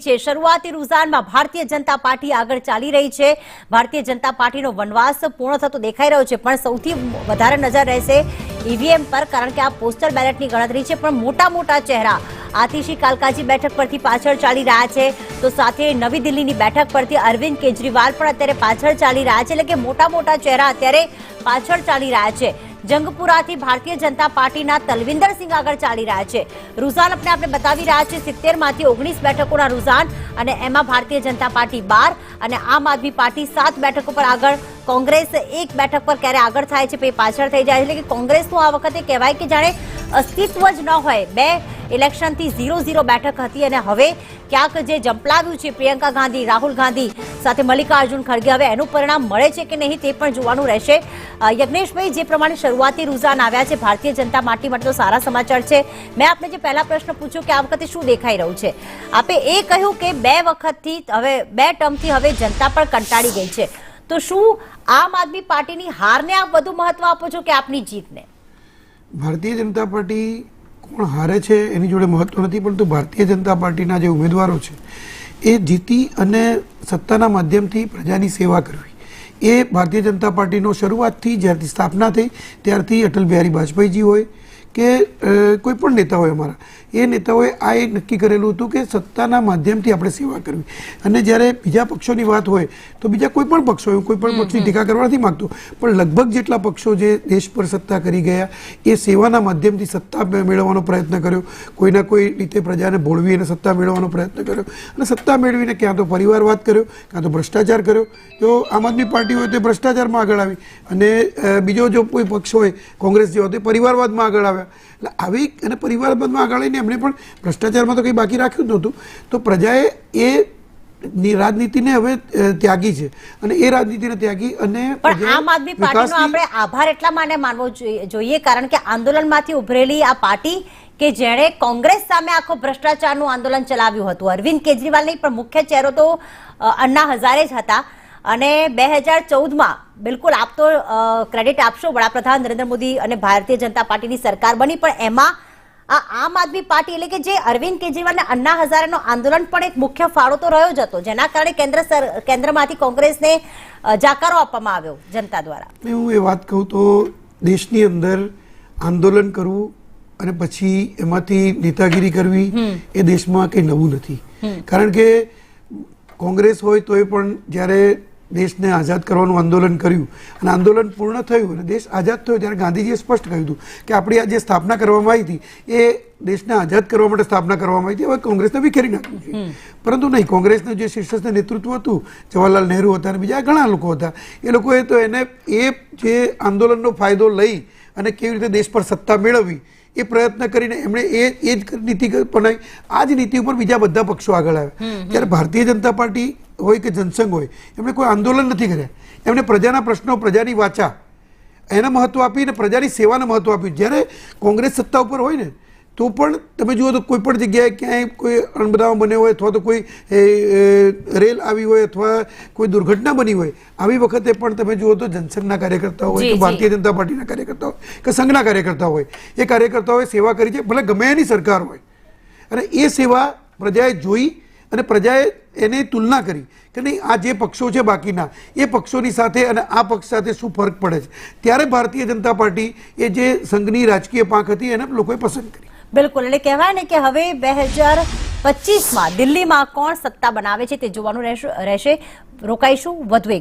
છે। શરૂઆતી રૂઝાનમાં ભારતીય જનતા પાર્ટી આગળ ચાલી રહી છે। ભારતીય જનતા પાર્ટીનો વનવાસ પૂર્ણ થતો દેખાઈ રહ્યો છે, પણ સૌથી વધારે નજર રહેશે ઈવીએમ પર, કારણ કે આ પોસ્ટલ બેલેટની ગણતરી છે। પણ મોટા મોટા ચહેરા આતિશી કાલકાજી બેઠક પરથી પાછળ ચાલી રહ્યા છે, તો સાથે નવી દિલ્હીની બેઠક પરથી અરવિંદ કેજરીવાલ પણ અત્યારે પાછળ ચાલી રહ્યા છે, એટલે કે મોટા મોટા ચહેરા અત્યારે પાછળ ચાલી રહ્યા છે। જંગપુરાથી ભારતીય જનતા પાર્ટીના તલવિંદર સિંહ આગળ ચાલી રહ્યા છે। રૂઝાન આપણે બતાવી રહ્યા છે 70 માંથી 19 બેઠકોના રૂઝાન, અને એમાં ભારતીય જનતા પાર્ટી 12 અને આમ આદમી પાર્ટી 7 બેઠકો પર આગળ। કોંગ્રેસ એક બેઠક પર ક્યારે આગળ થાય છે પછી પાછળ થઈ જાય છે, એટલે કે કોંગ્રેસનું આ વખતે કહેવાય કે જાણે અસ્તિત્વ જ ન હોય। 2 ઇલેક્શનથી 0-0 બેઠક હતી, અને હવે ક્યાંક જે જંપલાવ્યું છે પ્રિયંકા ગાંધી, રાહુલ ગાંધી સાથે મલ્લિકાર્જુન ખડગે, હવે એનું પરિણામ મળે છે કે નહીં તે પણ જોવાનું રહેશે। યજ્ઞેશભાઈ, જે પ્રમાણે શરૂઆતી રૂઝાન આવ્યા છે ભારતીય જનતા પાર્ટી માટે તો સારા સમાચાર છે। મેં આપને જે પહેલા પ્રશ્ન પૂછ્યો કે આ વખતે શું દેખાઈ રહ્યું છે, આપે એ કહ્યું કે 2 વખતથી હવે 2 ટર્મથી હવે જનતા પણ કંટાળી ગઈ છે, તો શું આમ આદમી પાર્ટીની હારને આપ વધુ મહત્વ આપો છો કે આપની જીતને? ભારતીય જનતા પાર્ટી કોણ હારે છે એની જોડે મહત્વ નથી, પરંતુ ભારતીય જનતા પાર્ટીના જે ઉમેદવારો છે એ જીતી અને સત્તાના માધ્યમથી પ્રજાની સેવા કરવી, એ ભારતીય જનતા પાર્ટીનો શરૂઆતથી જ્યારથી સ્થાપના થઈ ત્યારથી અટલ બિહારી વાજપેયીજી હોય કે કોઈ પણ નેતા હોય અમારા, એ નેતાઓએ આ એક નક્કી કરેલું હતું કે સત્તાના માધ્યમથી આપણે સેવા કરવી। અને જ્યારે બીજા પક્ષોની વાત હોય તો બીજા કોઈ પણ પક્ષ હોય, કોઈ પણ પક્ષની ટીકા કરવા નથી માગતો, પણ લગભગ જેટલા પક્ષો જે દેશ પર સત્તા કરી ગયા એ સેવાના માધ્યમથી સત્તા મેળવવાનો પ્રયત્ન કર્યો, કોઈના કોઈ રીતે પ્રજાને ભોળવી અને સત્તા મેળવવાનો પ્રયત્ન કર્યો, અને સત્તા મેળવીને ક્યાં તો પરિવારવાદ કર્યો, ક્યાં તો ભ્રષ્ટાચાર કર્યો। જો આમ આદમી પાર્ટી હોય તો ભ્રષ્ટાચારમાં આગળ આવી, અને બીજો જો કોઈ પક્ષ હોય કોંગ્રેસ જેવો તો પરિવારવાદમાં આગળ આવ્યા। એટલે આવી અને પરિવારવાદમાં આગળ આવીને એમણે પણ ભ્રષ્ટાચારમાં તો કંઈ બાકી રાખ્યું જ નહોતું, તો પ્રજાએ એ રાજનીતિને હવે ત્યાગી છે, અને એ રાજનીતિને ત્યાગી અને આમ આદમી પાર્ટીનો આપણે આભાર એટલા માટે માનવો જોઈએ કારણ કે આંદોલનમાંથી ઉભરેલી આ પાર્ટી કે જેણે કોંગ્રેસ સામે આખો ભ્રષ્ટાચારનું આંદોલન ચલાવ્યું હતું, અરવિંદ કેજરીવાલ નહીં પણ મુખ્ય ચહેરો તો અન્ના હઝારે જ હતા। અને 2014માં બિલકુલ આપ તો ક્રેડિટ આપશો, વડાપ્રધાન નરેન્દ્ર મોદી અને ભારતીય જનતા પાર્ટીની સરકાર બની, પણ એમાં આ આમ આદમી પાર્ટી એટલે કે જે અરવિંદ કેજરીવાલ અને અન્ના હઝારેનો આંદોલન પણ એક મુખ્ય ફાળો તો રહ્યો જ હતો, જેના કારણે કેન્દ્રમાંથી કોંગ્રેસને જાકારો આપવામાં આવ્યો જનતા દ્વારા। હું એ વાત કહું તો દેશની અંદર આંદોલન કરવું અને પછી એમાંથી નેતાગીરી કરવી એ દેશમાં કંઈ નવું નથી, કારણ કે કોંગ્રેસ હોય તો એ પણ જ્યારે દેશને આઝાદ કરવાનું આંદોલન કર્યું અને આંદોલન પૂર્ણ થયું અને દેશ આઝાદ થયો ત્યારે ગાંધીજીએ સ્પષ્ટ કહ્યું હતું કે આપણી આ જે સ્થાપના કરવામાં આવી હતી એ દેશને આઝાદ કરવા માટે સ્થાપના કરવામાં આવી હતી, હવે કોંગ્રેસને વિખેરી નાખવું છે। પરંતુ નહીં, કોંગ્રેસનું જે શીર્ષસ્થ નેતૃત્વ હતું, જવાહરલાલ નહેરુ હતા અને બીજા ઘણા લોકો હતા, એ લોકોએ તો એને એ જે આંદોલનનો ફાયદો લઈ અને કેવી રીતે દેશ પર સત્તા મેળવવી એ પ્રયત્ન કરીને એમણે એ જ નીતિ બનાવી। આ જ નીતિ ઉપર બીજા બધા પક્ષો આગળ આવ્યા। ત્યારે ભારતીય જનતા પાર્ટી હોય કે જનસંઘ હોય, એમણે કોઈ આંદોલન નથી કર્યા, એમણે પ્રજાના પ્રશ્નો, પ્રજાની વાચા એને મહત્વ આપીને પ્રજાની સેવાને મહત્વ આપ્યું। જ્યારે કોંગ્રેસ સત્તા ઉપર હોય ને તો પણ તમે જુઓ તો કોઈ પણ જગ્યાએ ક્યાંય કોઈ અણબનાવ બન્યો હોય અથવા તો કોઈ રેલ આવી હોય અથવા કોઈ દુર્ઘટના બની હોય, આવી વખતે પણ તમે જુઓ તો જનસંઘના કાર્યકર્તાઓ હોય કે ભારતીય જનતા પાર્ટીના કાર્યકર્તાઓ હોય કે સંઘના કાર્યકર્તાઓ હોય, એ કાર્યકર્તાઓએ સેવા કરી છે, ભલે ગમે એની સરકાર હોય, અને એ સેવા પ્રજાએ જોઈ અને પ્રજાએ એની તુલના કરી કે નહીં આ જે પક્ષો છે બાકીના એ પક્ષોની સાથે અને આ પક્ષ સાથે શું ફરક પડે છે, ત્યારે ભારતીય જનતા પાર્ટી એ જે સંઘની રાજકીય પાંખ હતી એને લોકોએ પસંદ કરી। બિલકુલ, એટલે કહેવાય ને કે હવે 2025માં દિલ્હીમાં કોણ સત્તા બનાવે છે તે જોવાનું રહેશે। રોકાઈશું વધુ એક